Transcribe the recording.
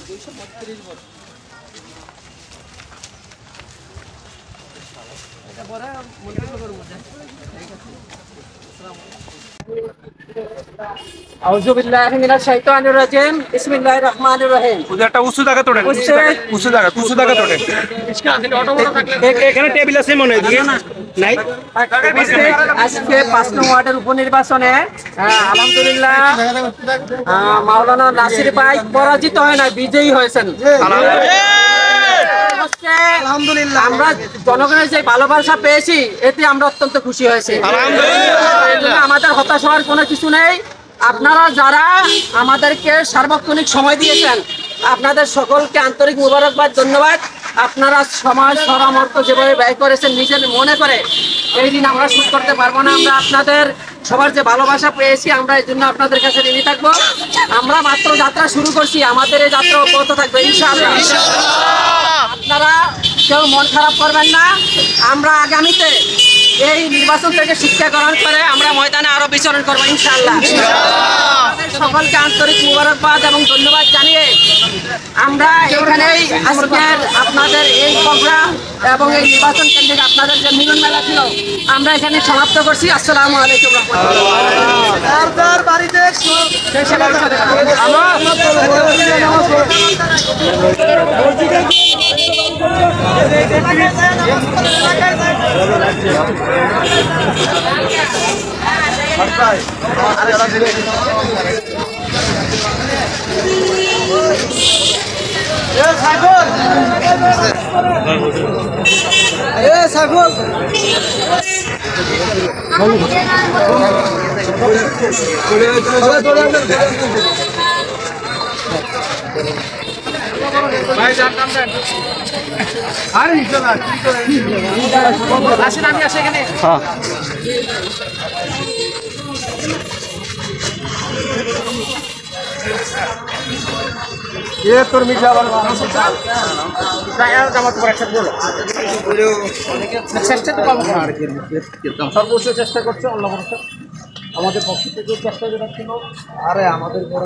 232 vote এটা বড় মন্ত্রী করব ঠিক আছে আউযু বিল্লাহি মিনাশ শাইতানির রাজিম বিসমিল্লাহির রহমানির রহিম উদারটা উঁচু জায়গা তোড়েন উঁচু জায়গা তোড়েন এখানে টেবিল আছে মনে হয় নাই আজকে 5 নং ওয়ার্ডের উপনির্বাচনে আলহামদুলিল্লাহ মাওলানা নাসির ভাই পরাজিত হয় না বিজয়ী হয়েছেন আলহামদুলিল্লাহ আমরা জনগণের যে ভালোবাসা পেয়েছি এতে আমরা অত্যন্ত খুশি হয়েছি আলহামদুলিল্লাহ আমাদের হতাশ হওয়ার কোনো কিছু নেই আপনারা যারা আমাদেরকে সার্বক্ষণিক সময় দিয়েছেন আপনাদের সকলকে আন্তরিক মুবারকবাদ ধন্যবাদ আপনারা সময় সামর্থ্য যেভাবে ব্যয় করেছেন নিজের মনে করে এই দিন আমরা শুট করতে পারবো না আমরা আপনাদের সবার যে ভালোবাসা পেয়েছি আমরা এই জন্য আপনাদের কাছে ঋণী থাকবো আমরা মাত্র যাত্রা শুরু করছি আমাদের এই যাত্রা অব্যাহত থাকবে ইনশাআল্লাহ আপনারা কেউ মন খারাপ করবেন না আমরা আগামীতে এই নির্বাচন থেকে শিক্ষা গ্রহণ করে আমরা ময়দানে আরো বিচরণ করবো ইনশাআল্লাহ সকলকে আন্তরিক মুবারকবাদ এবং ধন্যবাদ জানিয়ে আমরা এখানেই আজকের আপনাদের এই প্রোগ্রাম এবং এই নির্বাচন কেন্দ্রিক আপনাদের যে মিলন মেলা ছিল আমরা এখানে সমাপ্ত করছি আসসালামু আলাইকুম আসেন আমি আসে এখানে ये তোর মিঠা আবার চেষ্টা তো পাবো সর্বোচ্চ চেষ্টা করছে অন্য আমাদের পক্ষ থেকে চেষ্টা যেটা ছিল আরে আমাদের বড়